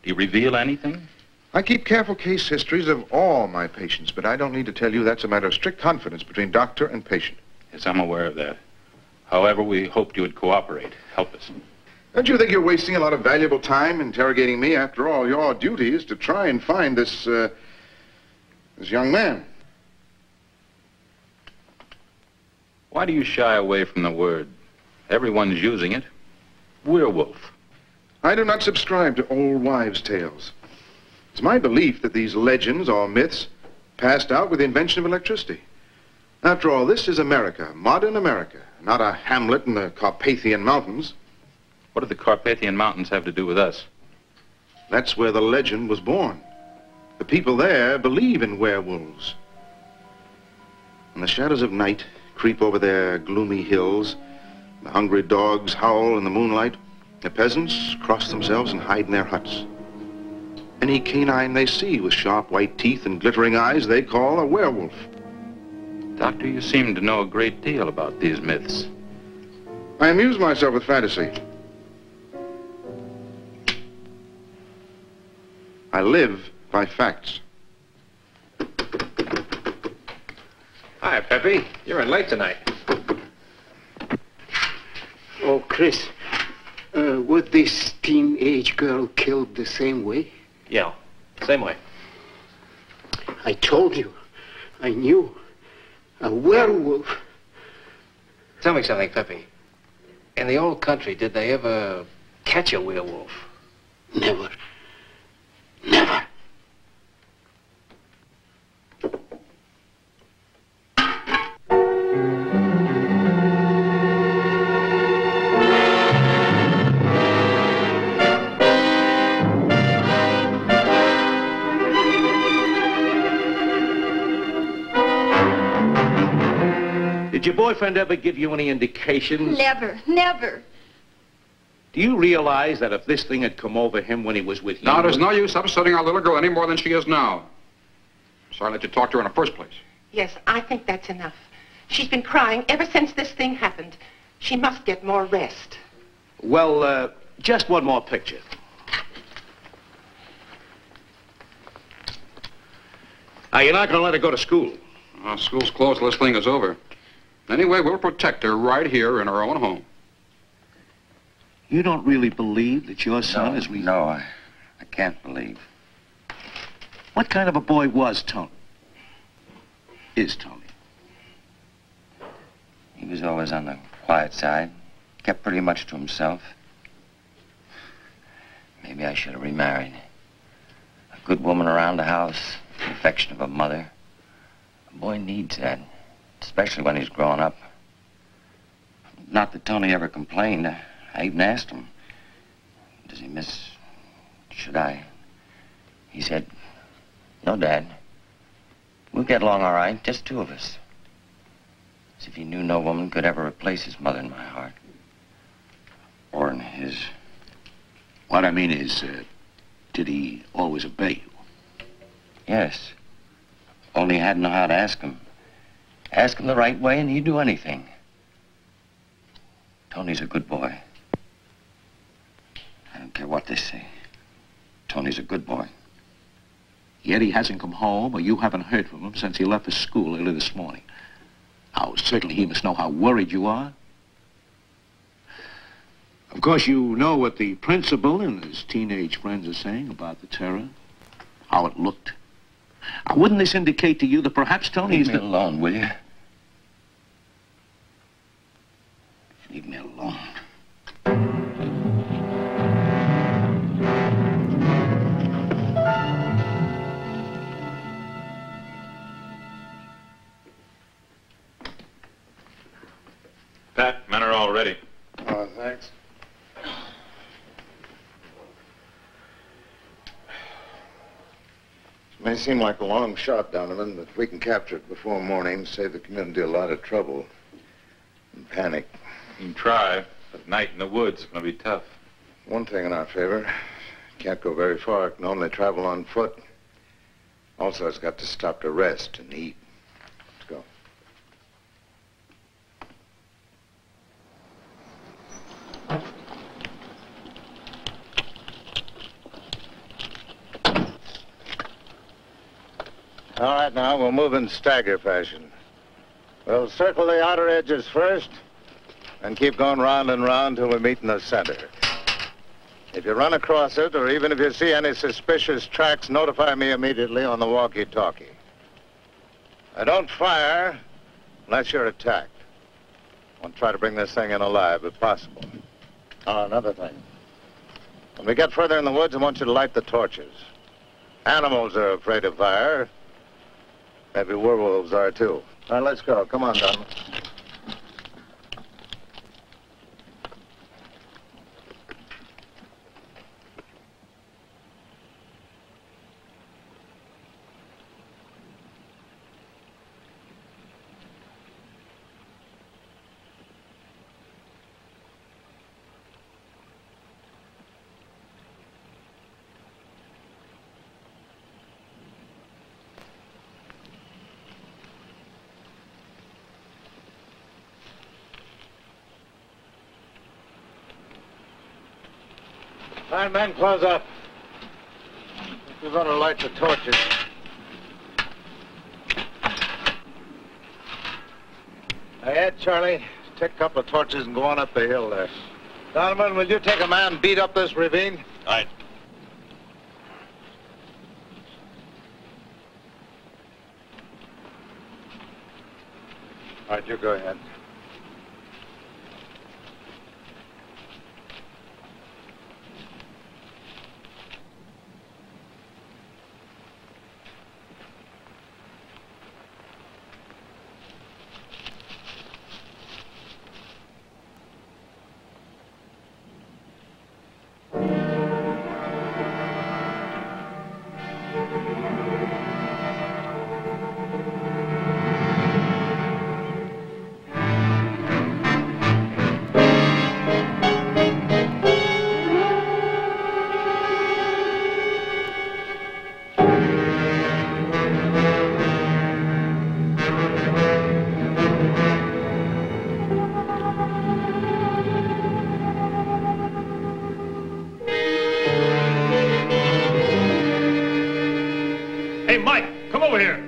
he reveal anything? I keep careful case histories of all my patients, but I don't need to tell you that's a matter of strict confidence between doctor and patient. Yes, I'm aware of that. However, we hoped you would cooperate, help us. Don't you think you're wasting a lot of valuable time interrogating me? After all, your duty is to try and find this young man. Why do you shy away from the word? Everyone's using it. Werewolf. I do not subscribe to old wives' tales. It's my belief that these legends or myths passed out with the invention of electricity. After all, this is America, modern America, not a hamlet in the Carpathian Mountains. What do the Carpathian Mountains have to do with us? That's where the legend was born. The people there believe in werewolves. When the shadows of night creep over their gloomy hills, the hungry dogs howl in the moonlight, the peasants cross themselves and hide in their huts. Any canine they see with sharp white teeth and glittering eyes they call a werewolf. Doctor, you seem to know a great deal about these myths. I amuse myself with fantasy. I live by facts. Hi, Peppy. You're in late tonight. Oh, Chris, was this teenage girl killed the same way? Yeah, same way. I told you. I knew. A werewolf. Tell me something, Peppy. In the old country, did they ever catch a werewolf? Never. Never. Did your boyfriend ever give you any indications? Never, never. Do you realize that if this thing had come over him when he was with you... Now, there's no use upsetting our little girl any more than she is now. Sorry I let you talk to her in the first place. Yes, I think that's enough. She's been crying ever since this thing happened. She must get more rest. Well, just one more picture. Now, you're not going to let her go to school. School's closed till this thing is over. Anyway, we'll protect her right here in her own home. You don't really believe that your son is... No, I can't believe. What kind of a boy was Tony? Is Tony? He was always on the quiet side. Kept pretty much to himself. Maybe I should have remarried. A good woman around the house, the affection of a mother. A boy needs that, especially when he's growing up. Not that Tony ever complained. I even asked him, does he miss... should I? He said, no, Dad. We'll get along all right, just two of us. As if he knew no woman could ever replace his mother in my heart. Or in his. What I mean is, did he always obey you? Yes. Only I hadn't know how to ask him. Ask him the right way and he'd do anything. Tony's a good boy. I don't care what they say. Tony's a good boy. Yet he hasn't come home, or you haven't heard from him since he left for school early this morning. Now, certainly he must know how worried you are. Of course, you know what the principal and his teenage friends are saying about the terror, how it looked. Now, wouldn't this indicate to you that perhaps Tony's... Leave me alone, will you? Leave me alone. Pat, men are all ready. Oh, thanks. It may seem like a long shot, Donovan, but if we can capture it before morning, save the community a lot of trouble and panic. You can try, but night in the woods is going to be tough. One thing in our favor, can't go very far, it can only travel on foot. Also, it's got to stop to rest and eat. Let's go. All right, now, we'll move in stagger fashion. We'll circle the outer edges first and keep going round and round till we meet in the center. If you run across it, or even if you see any suspicious tracks, notify me immediately on the walkie-talkie. I don't fire unless you're attacked. I want to try to bring this thing in alive, if possible. Oh, another thing. When we get further in the woods, I want you to light the torches. Animals are afraid of fire. Maybe werewolves are, too. All right, let's go. Come on, Donovan. All right, men, close up. We're going to light the torches. Hey, Ed, Charlie, take a couple of torches and go on up the hill there. Donovan, will you take a man and beat up this ravine? All right. All right, you go ahead. Hey, Mike, come over here.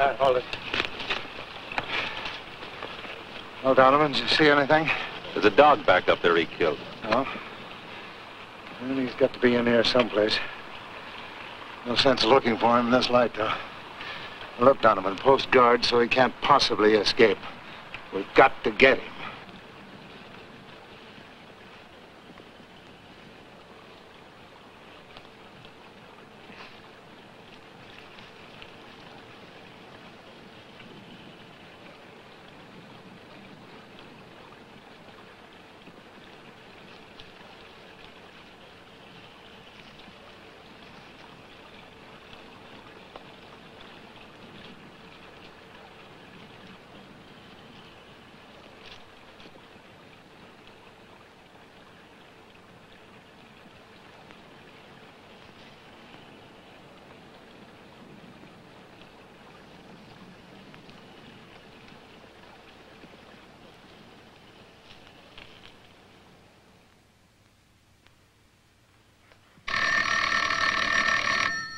All right, hold it. Well, Donovan, did you see anything? There's a dog back up there he killed. No. Well, he's got to be in here someplace. No sense looking for him in this light, though. Look, Donovan, post guard so he can't possibly escape. We've got to get him.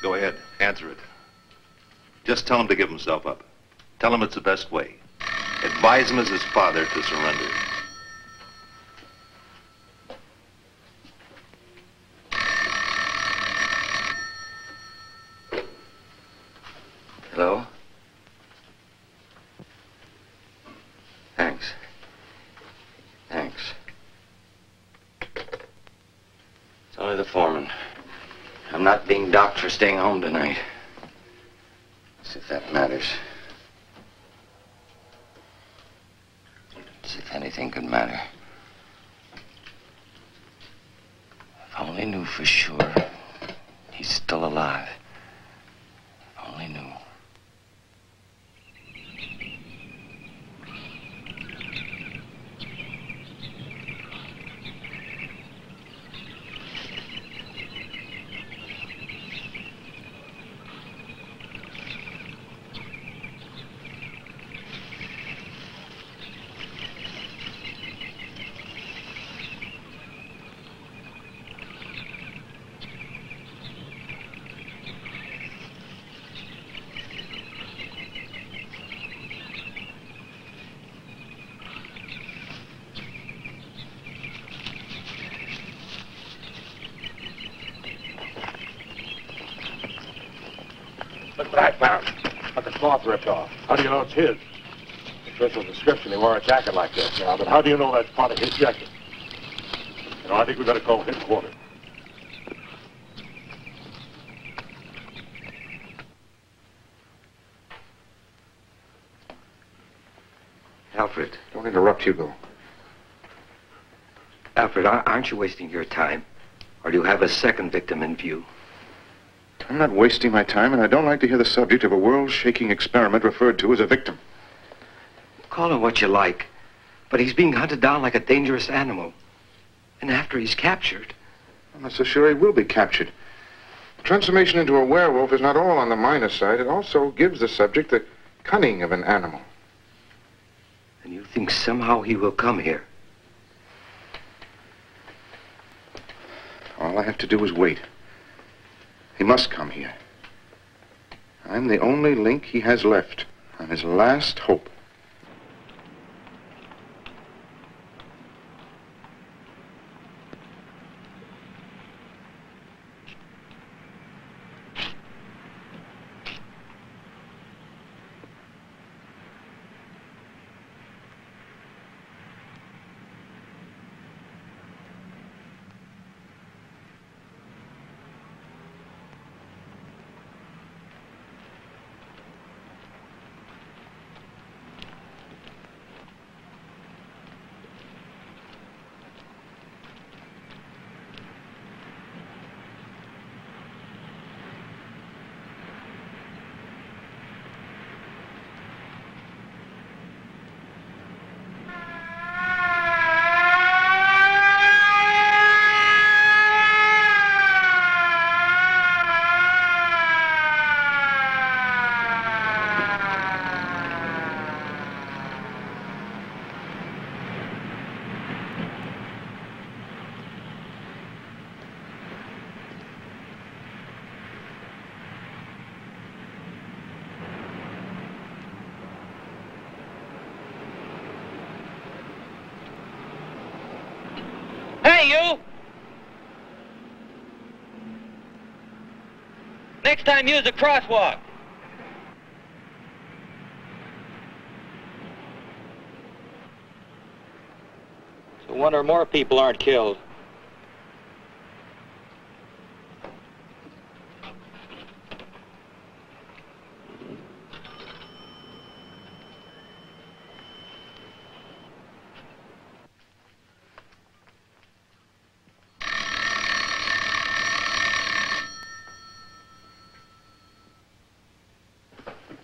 Go ahead, answer it. Just tell him to give himself up. Tell him it's the best way. Advise him as his father to surrender. Hello? Thanks. Thanks. It's only the foreman. I'm not being docked for staying home tonight. As if that matters. As if anything could matter. If I only knew for sure he's still alive. If I only knew. Look what I found. Got the cloth ripped off. How do you know it's his? The official description, he wore a jacket like this. Yeah, but how do you know that's part of his jacket? You know, I think we better call headquarters. Alfred. Don't interrupt, Hugo. Alfred, aren't you wasting your time? Or do you have a second victim in view? I'm not wasting my time, and I don't like to hear the subject of a world-shaking experiment referred to as a victim. Call him what you like, but he's being hunted down like a dangerous animal. And after he's captured... I'm not so sure he will be captured. Transformation into a werewolf is not all on the minor side. It also gives the subject the cunning of an animal. And you think somehow he will come here? All I have to do is wait. He must come here. I'm the only link he has left. I'm his last hope. Hey, you! Next time, use a crosswalk. So one or more people aren't killed.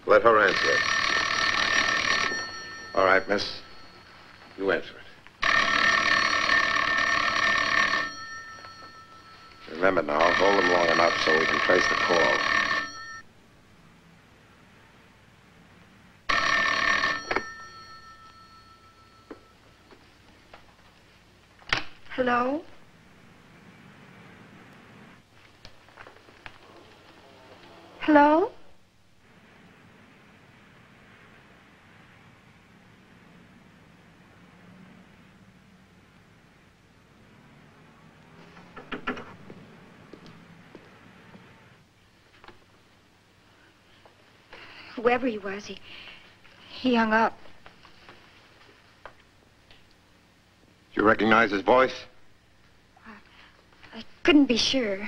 Let her answer it. All right, miss. You answer it. Remember now, hold them long enough so we can trace the call. Hello? Hello? Whoever he was, he hung up. You recognize his voice? I couldn't be sure.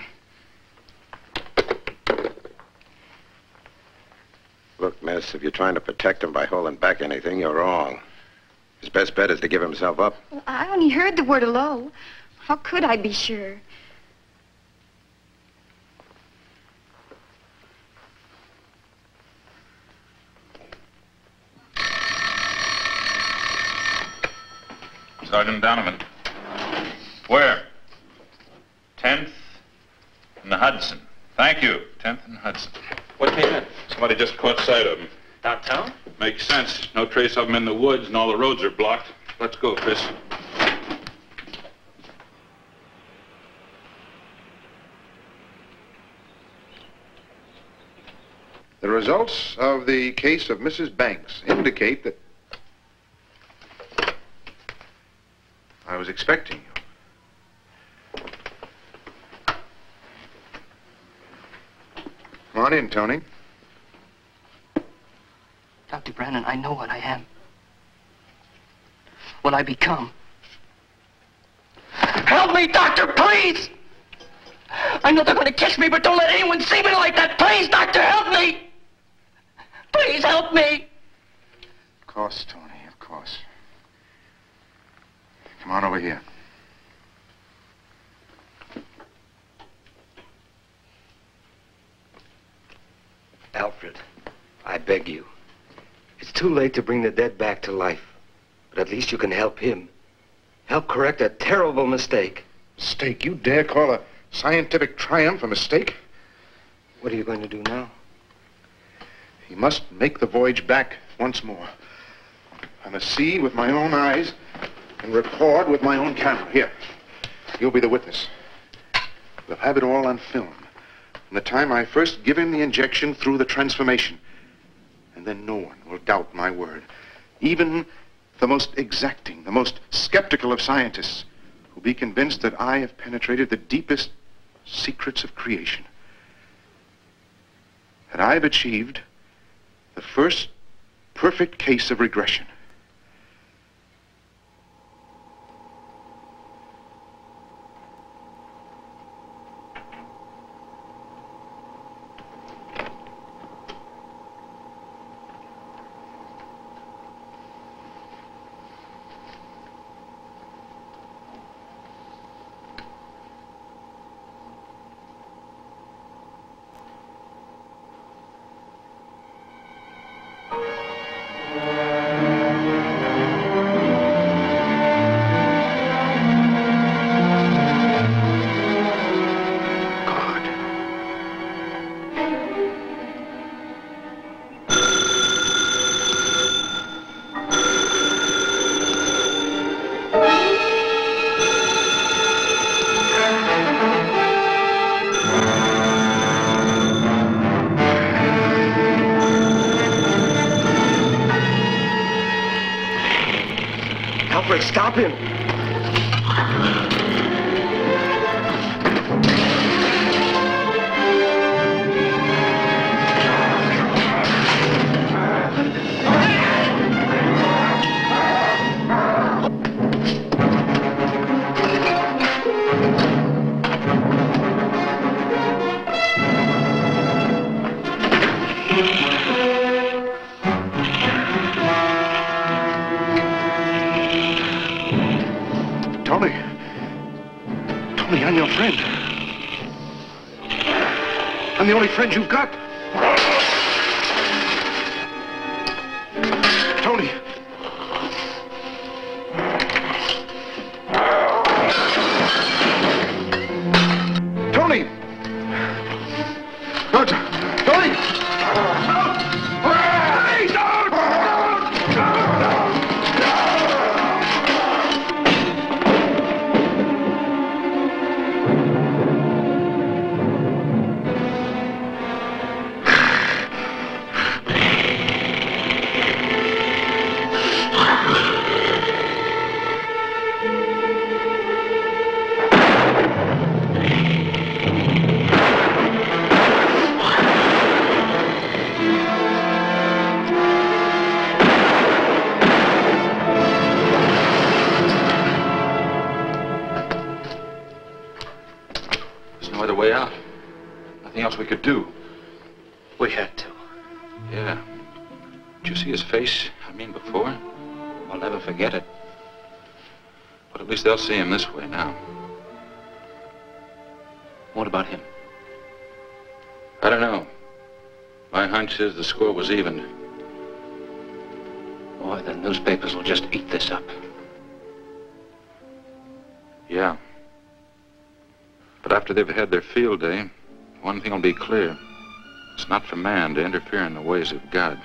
Look, miss, if you're trying to protect him by holding back anything, you're wrong. His best bet is to give himself up. Well, I only heard the word hello. How could I be sure? Sergeant Donovan. Where? 10th and Hudson. Thank you. 10th and Hudson. What came in? Somebody just caught sight of him. Downtown? Makes sense. No trace of him in the woods, and all the roads are blocked. Let's go, Chris. The results of the case of Mrs. Banks indicate that... I was expecting you. Come on in, Tony. Dr. Brandon, I know what I am. What I become. Help me, doctor, please! I know they're going to kiss me, but don't let anyone see me like that. Please, doctor, help me! Please help me! Of course, Tony, of course. Come on over here. Alfred, I beg you. It's too late to bring the dead back to life. But at least you can help him. Help correct a terrible mistake. Mistake? You dare call a scientific triumph a mistake? What are you going to do now? He must make the voyage back once more. I must see with my own eyes and record with my own camera. Here, you'll be the witness. We'll have it all on film. From the time I first give him the injection through the transformation. And then no one will doubt my word. Even the most exacting, the most skeptical of scientists will be convinced that I have penetrated the deepest secrets of creation. That I've achieved the first perfect case of regression. Stop him! Tony, I'm your friend. I'm the only friend you've got. Tony. Tony! Don't! Tony! Please don't! way out. Nothing else we could do. We had to. Yeah. Did you see his face? I mean, before? I'll never forget it. But at least they'll see him this way now. What about him? I don't know. My hunch is the score was evened. Boy, the newspapers will just eat this up. Yeah. But after they've had their field day, one thing will be clear. It's not for man to interfere in the ways of God.